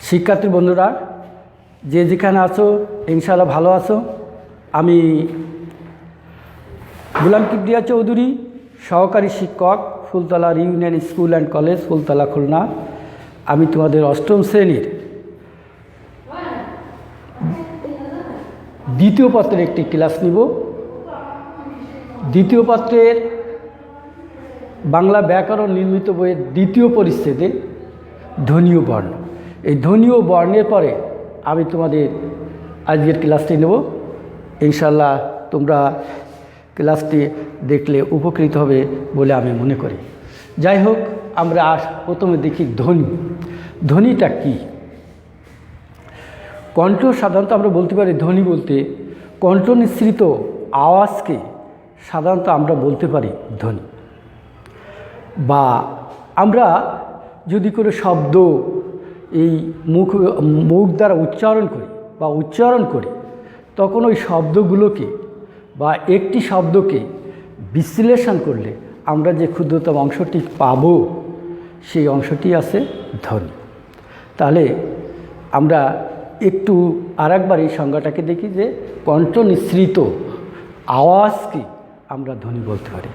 শিক্ষার্থী বন্ধুরা যে যেখানে আছো ইনশাআল্লাহ ভালো আছো। আমি গোলাম কিবরিয়া চৌধুরী, সহকারী শিক্ষক, Phultala union school and college, Phultala, Khulna. আমি তোমাদের অষ্টম শ্রেণীর দ্বিতীয় পত্রের একটি ক্লাস নিব। দ্বিতীয় পত্রের বাংলা ব্যাকরণ নির্মিত বইয়ের দ্বিতীয় পরিচ্ছেদে ধ্বনীয় বর্ণ। এই ধ্বনীয় বর্ণের পরে আমি তোমাদের আজকের ক্লাসটি নেব। ইনশাআল্লাহ তোমরা ক্লাসটি দেখলে উপকৃত হবে বলে আমি মনে করি। যাই হোক, আমরা প্রথমে দেখি ধ্বনি। ধ্বনিটা কি? কণ্ঠ সাধারণত আমরা বলতে পারি ধ্বনি বলতে কণ্ঠ নিঃসৃত আওয়াজকে সাধারণত আমরা বলতে পারি ধ্বনি। বা আমরা যদি কোনো শব্দ এই মুখ দ্বারা উচ্চারণ করি তখন ওই শব্দগুলোকে বা একটি শব্দকে বিশ্লেষণ করলে আমরা যে ক্ষুদ্রতম অংশটি পাব সেই অংশটি আছে ধ্বনি। তাহলে আমরা একটু আরেকবার এই সংজ্ঞাটাকে দেখি যে কণ্ঠ নিঃসৃত আওয়াজকে আমরা ধ্বনি বলতে পারি।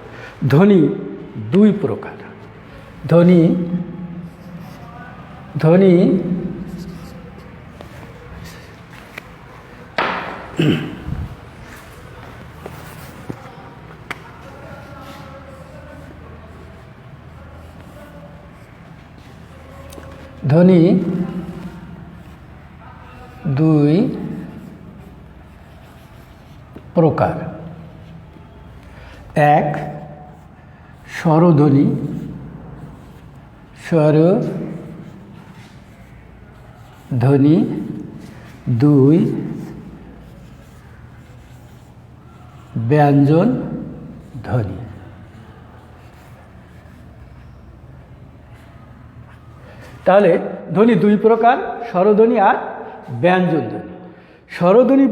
ধ্বনি দুই প্রকার। ধ্বনি দুই প্রকার। এক, স্বরধ্বনি। স্বরধ্বনি। দুই, ব্যঞ্জন ধ্বনি। তাহলে ধ্বনি দুই প্রকার, স্বরধ্বনি আর ব্যঞ্জন ধ্বনি। স্বরধ্বনি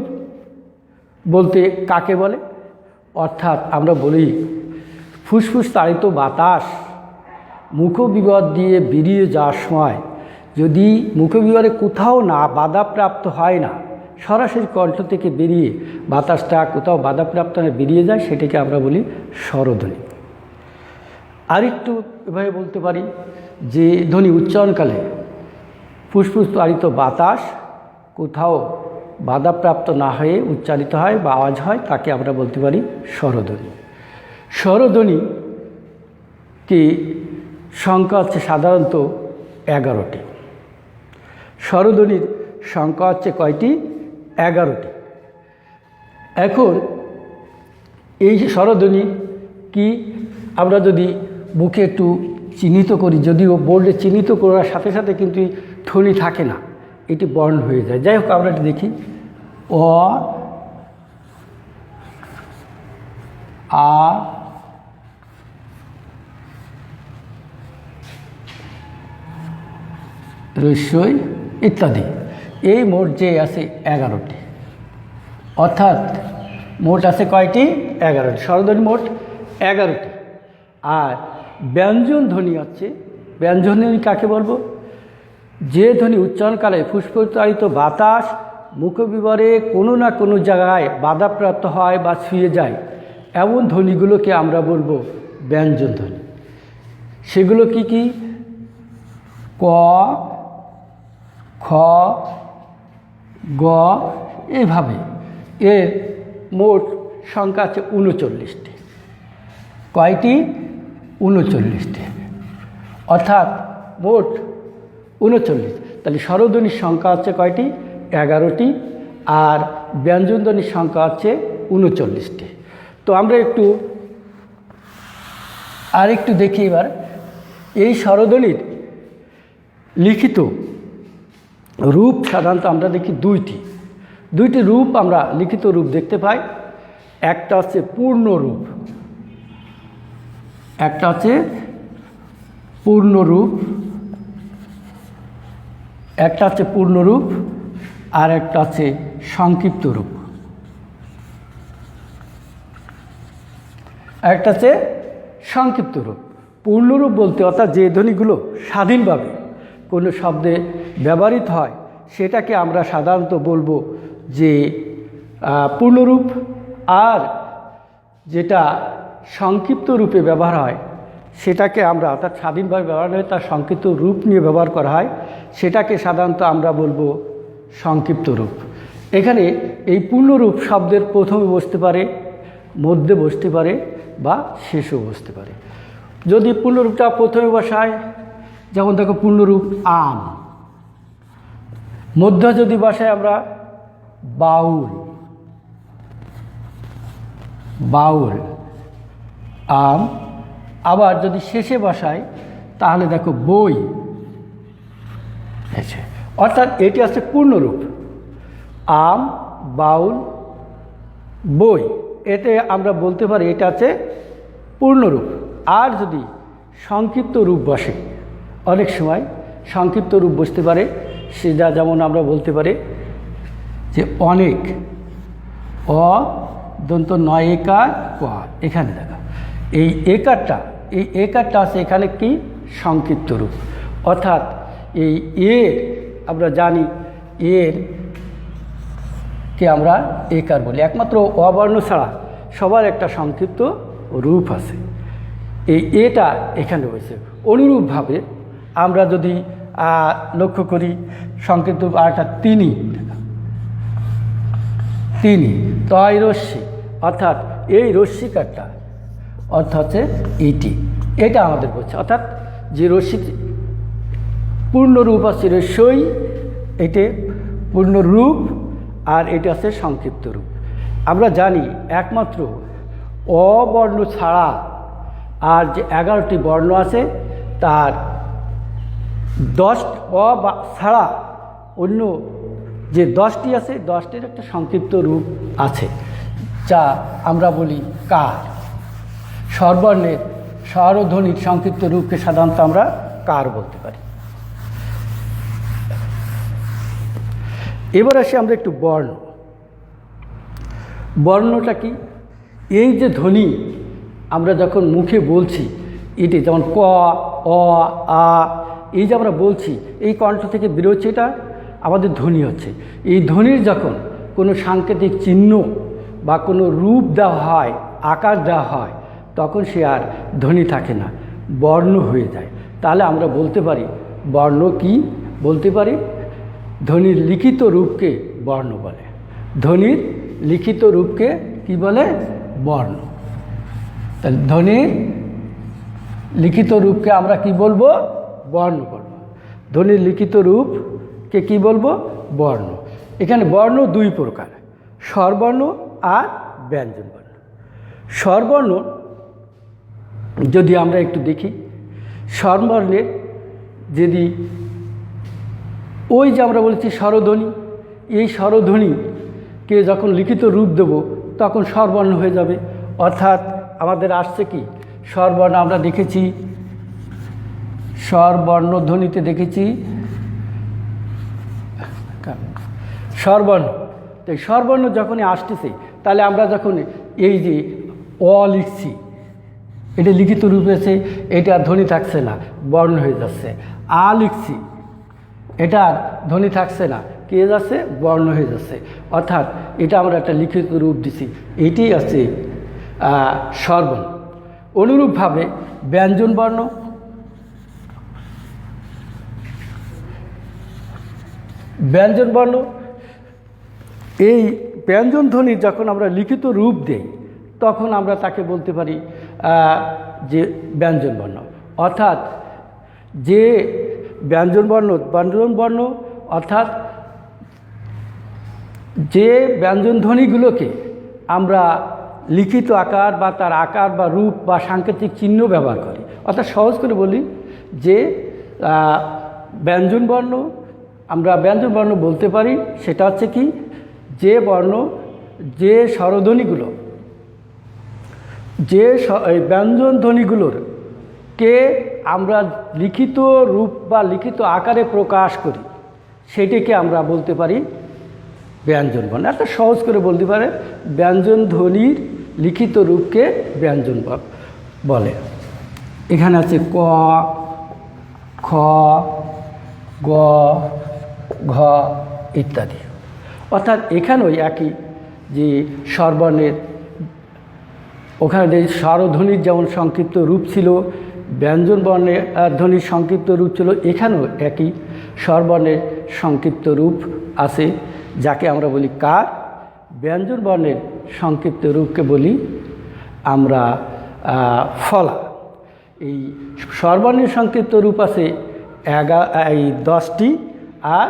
বলতে কাকে বলে? অর্থাৎ আমরা বলি ফুসফুস তাড়িত বাতাস মুখবিবর দিয়ে বেরিয়ে যাওয়ার সময় যদি মুখবিবরে কোথাও না বাধাপ্রাপ্ত হয় না, সরাসরি কণ্ঠ থেকে বেরিয়ে বাতাসটা কোথাও বাধাপ্রাপ্ত না বেরিয়ে যায়, সেটাকে আমরা বলি স্বরধ্বনি। আরেকটু এভাবে বলতে পারি যে ধ্বনি উচ্চারণকালে ফুসফুস তাড়িত বাতাস কোথাও বাধাপ্রাপ্ত না হয়ে উচ্চারিত হয় বা আওয়াজ হয়, তাকে আমরা বলতে পারি স্বরধ্বনি। স্বরধ্বনিকে সংখ্যা হচ্ছে সাধারণত 11টি। স্বরধ্বনির সংখ্যা হচ্ছে কয়টি? 11টি। এখন এই স্বরধ্বনি কি আমরা যদি মুখে একটু চিহ্নিত করি, যদিও বোর্ডে চিহ্নিত করার সাথে সাথে কিন্তু ধ্বনি থাকে না, এটি বর্ণ হয়ে যায়। যাই হোক, আমরা এটি দেখি। অ, আ, রস্যই ইত্যাদি। এই মোট যে আছে 11টি, অর্থাৎ মোট আছে কয়টি? 11টি। স্বরধ্বনি মোট 11টি। আর ব্যঞ্জন ধ্বনি হচ্ছে, ব্যঞ্জন ধ্বনি কাকে বলবো? যে ধ্বনি উচ্চারণকালে ফুসফুসতাড়িত বাতাস মুখবিবরে কোনো না কোনো জায়গায় বাধাপ্রাপ্ত হয় বা ছুঁয়ে যায়, এমন ধ্বনিগুলোকে আমরা বলবো ব্যঞ্জন ধ্বনি। সেগুলো কি কি? ক, খ, গ, এভাবে। এর মোট সংখ্যা আছে 39টি। কয়টি? 39টি। অর্থাৎ মোট 39। তাহলে স্বরধ্বনির সংখ্যা হচ্ছে কয়টি? 11টি। আর ব্যঞ্জনধ্বনির সংখ্যা হচ্ছে 39টি। তো আমরা আরেকটু দেখি এবার। এই স্বরধ্বনির লিখিত রূপ সাধারণত আমরা দেখি দুইটি রূপ আমরা লিখিত রূপ দেখতে পাই। একটা হচ্ছে পূর্ণ রূপ, একটা হচ্ছে পূর্ণ রূপ, আর একটা হচ্ছে সংক্ষিপ্ত রূপ। একটা হচ্ছে সংক্ষিপ্ত রূপ। পূর্ণরূপ বলতে অর্থাৎ যে ধ্বনিগুলো স্বাধীনভাবে কোনো শব্দে ব্যবহৃত হয় সেটাকে আমরা সাধারণত বলবো যে পূর্ণরূপ, আর যেটা সংক্ষিপ্ত রূপে ব্যবহার হয় সেটাকে আমরা, অর্থাৎ স্বাধীনভাবে ব্যবহার হয় তার সংক্ষিপ্ত রূপ নিয়ে ব্যবহার করা হয়, সেটাকে সাধারণত আমরা বলবো সংক্ষিপ্ত রূপ। এখানে এই পূর্ণরূপ শব্দের প্রথমে বসতে পারে, মধ্যে বসতে পারে বা শেষেও বসতে পারে। যদি পূর্ণরূপটা প্রথমে বসায়, যেমন দেখো পূর্ণরূপ আম, মধ্যে যদি বসায় আমরা বাউল, বাউল আম, আবার যদি শেষে বসায় তাহলে দেখো বই। আচ্ছা, অর্থাৎ এটি আছে পূর্ণরূপ, আম, বাউল, বই, এতে আমরা বলতে পারি এটা আছে পূর্ণরূপ। আর যদি সংক্ষিপ্ত রূপ বসে, অনেক সময় সংক্ষিপ্ত রূপ বসতে পারে, সেটা যেমন আমরা বলতে পারি যে অনেক, অ দন্ত নয় একার ক, এখানে দেখা এই একারটা আছে এখানে কি সংক্ষিপ্ত রূপ। অর্থাৎ এই এর আমরা জানি এর কে আমরা একার বলি, একমাত্র অবর্ণ ছাড়া সবার একটা সংক্ষিপ্ত রূপ আছে, এই এটা এখানে রয়েছে। অনুরূপভাবে আমরা যদি লক্ষ্য করি সংক্ষিপ্ত রূপ আরেকটা তিনি, তিনি তয় রশ্মি, অর্থাৎ এই রশ্মিকারটা অর্থাৎ হচ্ছে ইটি, এটা আমাদের বলছে। অর্থাৎ যে রশ্মি পূর্ণরূপ আছে রস্যই, এটি পূর্ণরূপ, আর এটা আছে সংক্ষিপ্ত রূপ। আমরা জানি একমাত্র অবর্ণ ছাড়া আর যে 11টি বর্ণ আছে তার 10 অ বা ছাড়া অন্য যে 10টি আছে 10টির একটা সংক্ষিপ্ত রূপ আছে, যা আমরা বলি কার। স্বরবর্ণের স্বরধ্বনির সংক্ষিপ্ত রূপকে সাধারণত আমরা কার বলতে পারি। এবার আসি আমরা একটু বর্ণ। বর্ণটা কি? এই যে ধ্বনি আমরা যখন মুখে বলছি, এটি যেমন ক, অ, আ, এই যে আমরা বলছি, এই কণ্ঠ থেকে বেরোচ্ছে, এটা আমাদের ধ্বনি হচ্ছে। এই ধ্বনির যখন কোনো সাংকেতিক চিহ্ন বা কোনো রূপ দেওয়া হয়, আকার দেওয়া হয়, তখন সে আর ধ্বনি থাকে না, বর্ণ হয়ে যায়। তাহলে আমরা বলতে পারি বর্ণ কি? বলতে পারি ধ্বনির লিখিত রূপকে বর্ণ বলে। ধ্বনির লিখিত রূপকে কি বলে? বর্ণ। তাহলে ধ্বনির লিখিত রূপকে আমরা কি বলবো? বর্ণ বলবো। ধ্বনির লিখিত রূপকে কি বলবো? বর্ণ। এখানে বর্ণ দুই প্রকার, স্বরবর্ণ আর ব্যঞ্জন বর্ণ। স্বরবর্ণ যদি আমরা একটু দেখি, স্বরবর্ণের যদি ওই যে আমরা বলেছি স্বরধ্বনি, এই স্বরধ্বনিকে যখন লিখিত রূপ দেব তখন স্বরবর্ণ হয়ে যাবে। অর্থাৎ আমাদের আসছে কি স্বরবর্ণ, আমরা দেখেছি স্বরবর্ণ ধ্বনিতে দেখেছি স্বরবর্ণ। তো স্বরবর্ণ যখনই আসতেছে, তাহলে আমরা যখন এই যে অ লিখছি, এটা লিখিত রূপ আছে, এটা ধ্বনি থাকছে না, বর্ণ হয়ে যাচ্ছে। আ লিখছি, এটার ধ্বনি থাকছে না, কে যাচ্ছে? বর্ণ হয়ে যাচ্ছে। অর্থাৎ এটা আমরা একটা লিখিত রূপ দিছি, এটি আছে স্বরবর্ণ। অনুরূপভাবে ব্যঞ্জন বর্ণ, ব্যঞ্জন বর্ণ, এই ব্যঞ্জন ধ্বনি যখন আমরা লিখিত রূপ দেই তখন আমরা তাকে বলতে পারি যে ব্যঞ্জন বর্ণ। অর্থাৎ যে ব্যঞ্জন বর্ণ অর্থাৎ যে ব্যঞ্জন ধ্বনিগুলোকে আমরা লিখিত আকার বা তার আকার বা রূপ বা সাংকেতিক চিহ্ন ব্যবহার করি। অর্থাৎ সহজ করে বলি যে ব্যঞ্জন বর্ণ, আমরা ব্যঞ্জন বর্ণ বলতে পারি সেটা হচ্ছে কি, যে বর্ণ, যে স্বরধ্বনিগুলো, যে ব্যঞ্জন ধ্বনিগুলোর কে আমরা লিখিত রূপ বা লিখিত আকারে প্রকাশ করি, সেটিকে আমরা বলতে পারি ব্যঞ্জন বর্ণ। একটা সহজ করে বলতে পারে ব্যঞ্জন ধ্বনির লিখিত রূপকে ব্যঞ্জন বলে। এখানে আছে ক, খ, গ, ঘ ইত্যাদি। অর্থাৎ এখানেও একই যে স্বরবর্ণের ওখানে যে স্বরধ্বনির যেমন সংক্ষিপ্ত রূপ ছিল, ব্যঞ্জন বর্ণের ধ্বনির সংক্ষিপ্ত রূপ ছিল, এখানেও একই স্বরবর্ণের সংক্ষিপ্ত রূপ আছে যাকে আমরা বলি কার। ব্যঞ্জন বর্ণের সংক্ষিপ্ত রূপকে বলি আমরা ফলা। এই স্বরবর্ণের সংক্ষিপ্ত রূপ আছে 10টি, আর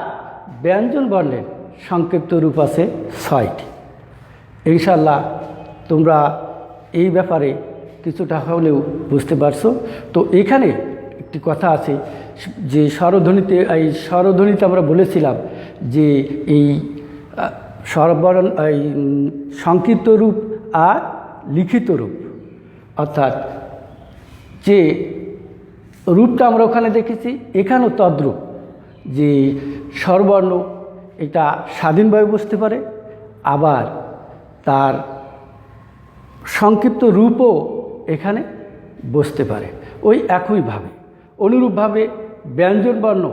ব্যঞ্জন বর্ণের সংক্ষিপ্ত রূপ আছে 6টি। ইনশাল্লাহ তোমরা এই ব্যাপারে কিছুটা হলেও বুঝতে পারছো। তো এখানে একটি কথা আছে যে স্বরধ্বনিতে আমরা বলেছিলাম যে এই স্বরবর্ণ এই সংক্ষিপ্ত রূপ আর লিখিত রূপ, অর্থাৎ যে রূপটা আমরা ওখানে দেখেছি এখানেও তদ্রূপ, যে স্বরবর্ণ এটা স্বাধীনভাবে বসতে পারে, আবার তার সংক্ষিপ্ত রূপও এখানে বসতে পারে ওই একইভাবে। অনুরূপভাবে ব্যঞ্জন বর্ণ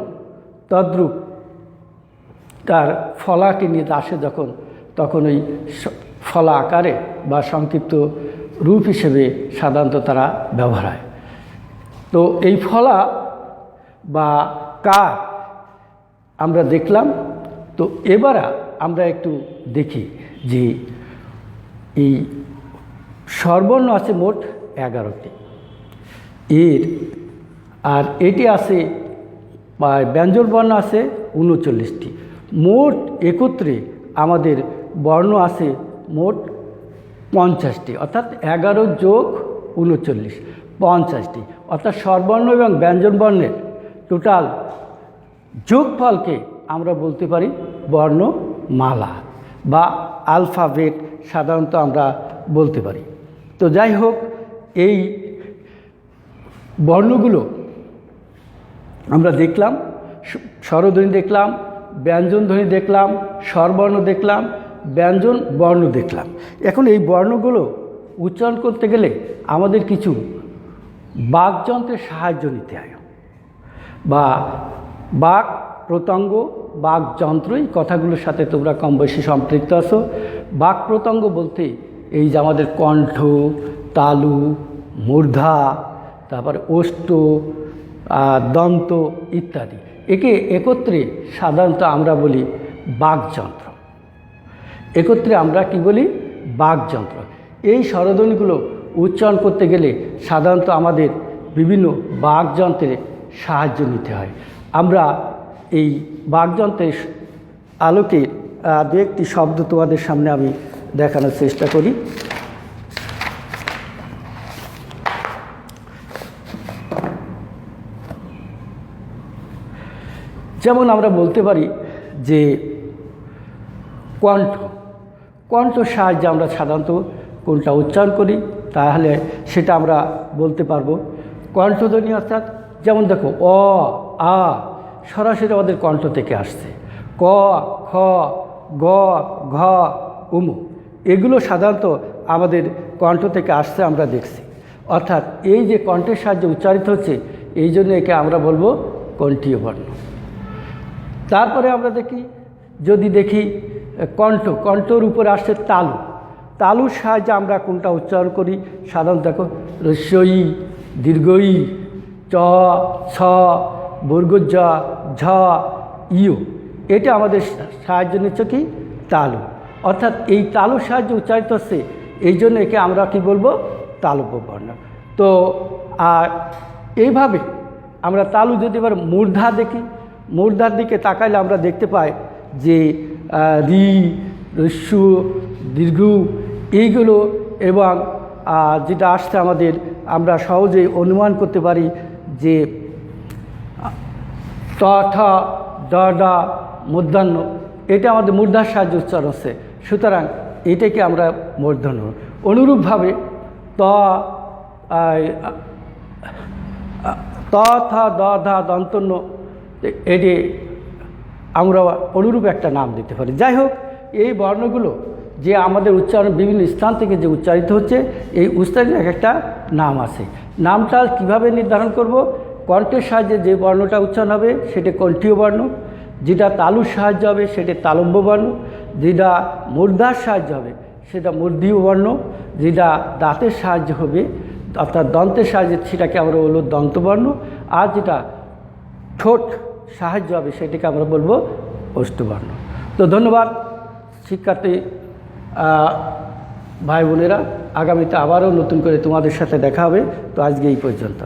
তদ্রূপ তার ফলাকে নিয়ে আসে যখন, তখন ওই ফলা আকারে বা সংক্ষিপ্ত রূপ হিসেবে সাধারণত তারা ব্যবহার হয়। তো এই ফলা বা কার আমরা দেখলাম। তো এবার আমরা একটু দেখি যে এই স্বরবর্ণ আছে মোট 11টি, আর এটি আছে বা ব্যঞ্জন বর্ণ আছে 39টি। মোট একত্রে আমাদের বর্ণ আছে মোট 50টি, অর্থাৎ 11 যোগ 39 50টি। অর্থাৎ স্বরবর্ণ এবং ব্যঞ্জন বর্ণের টোটাল যোগফলকে আমরা বলতে পারি বর্ণমালা বা আলফাবেট সাধারণত আমরা বলতে পারি। তো যাই হোক, এই বর্ণগুলো আমরা দেখলাম, স্বরধ্বনি দেখলাম, ব্যঞ্জন ধ্বনি দেখলাম, স্বরবর্ণ দেখলাম, ব্যঞ্জন বর্ণ দেখলাম। এখন এই বর্ণগুলো উচ্চারণ করতে গেলে আমাদের কিছু বাকযন্ত্রের সাহায্য নিতে হয়, বা বাক প্রত্যঙ্গ বাকযন্ত্র, এই কথাগুলোর সাথে তোমরা কম বেশি সম্পৃক্ত আছো। বাক প্রত্যঙ্গ বলতে এই যে আমাদের কণ্ঠ, তালু, মূর্ধা, তারপরে ওষ্ঠ, দন্ত ইত্যাদি, একে একত্রে সাধারণত আমরা বলি বাকযন্ত্র। একত্রে আমরা কি বলি? বাকযন্ত্র। এই স্বরধ্বনিগুলো উচ্চারণ করতে গেলে সাধারণত আমাদের বিভিন্ন বাকযন্ত্রের সাহায্য নিতে হয়। আমরা এই বাকযন্ত্রের আলোকে দু একটি শব্দ তোমাদের সামনে আমি দেখানোর চেষ্টা করি। যেমন আমরা বলতে পারি যে কণ্ঠর সাহায্যে আমরা সাধারণত কোনটা উচ্চারণ করি, তাহলে সেটা আমরা বলতে পারবো। কণ্ঠধ্বনি অর্থাৎ যেমন দেখো অ, আ সরাসরি আমাদের কণ্ঠ থেকে আসছে। ক, খ, গ, ঘ, উম এগুলো সাধারণত আমাদের কণ্ঠ থেকে আসছে আমরা দেখছি। অর্থাৎ এই যে কণ্ঠের সাহায্যে উচ্চারিত হচ্ছে, এই জন্য একে আমরা বলবো কণ্ঠীয় বর্ণ। তারপরে আমরা যদি দেখি কণ্ঠর উপরে আসছে তালু। তালুর সাহায্যে আমরা কোনটা উচ্চারণ করি? সাধারণত দেখো রস্যই, দীর্ঘই, চ, ছ, বর্গজ, ঝ, ইয়, এটা আমাদের সাহায্য নিচ্ছে কি? তালু। অর্থাৎ এই তালুর সাহায্যে উচ্চারিত হচ্ছে, এই জন্য একে আমরা কি বলবো? তালব্য বর্ণ। তো আর এইভাবে আমরা তালু যদি এবার মূর্ধা দেখি, মূর্ধার দিকে তাকাইলে আমরা দেখতে পাই যে রি, রস্য, দীর্ঘ এইগুলো, এবং যেটা আসছে আমাদের আমরা সহজেই অনুমান করতে পারি যে ত, ঠ, ড, ড মূর্ধন্য, এটা আমাদের মূর্ধার সাহায্যে উচ্চারণ হচ্ছে, সুতরাং এটাকে আমরা মূর্ধন্য। অনুরূপভাবে ত, থ, দ, ধা দন্তন্য, এটি আমরা অনুরূপ একটা নাম দিতে পারি। যাই হোক, এই বর্ণগুলো যে আমাদের উচ্চারণ বিভিন্ন স্থান থেকে যে উচ্চারিত হচ্ছে, এই উচ্চারণের একটা নাম আছে। নামটা কিভাবে নির্ধারণ করব? কণ্ঠের সাহায্যে যে বর্ণটা উচ্চারণ হবে সেটা কণ্ঠীয় বর্ণ, যেটা তালুর সাহায্য হবে সেটা তালব্য বর্ণ, যেটা মূর্ধার সাহায্য হবে সেটা মূর্ধীয় বর্ণ, যেটা দাঁতের সাহায্য হবে অর্থাৎ দন্তের সাহায্যে সেটাকে আমরা বলবো দন্তবর্ণ, আর যেটা ঠোঁট সাহায্য হবে সেটাকে আমরা বলবো ওষ্ঠবর্ণ। তো ধন্যবাদ শিক্ষার্থী ভাই বোনেরা, আগামীতে আবারও নতুন করে তোমাদের সাথে দেখা হবে। তো আজকে এই পর্যন্ত।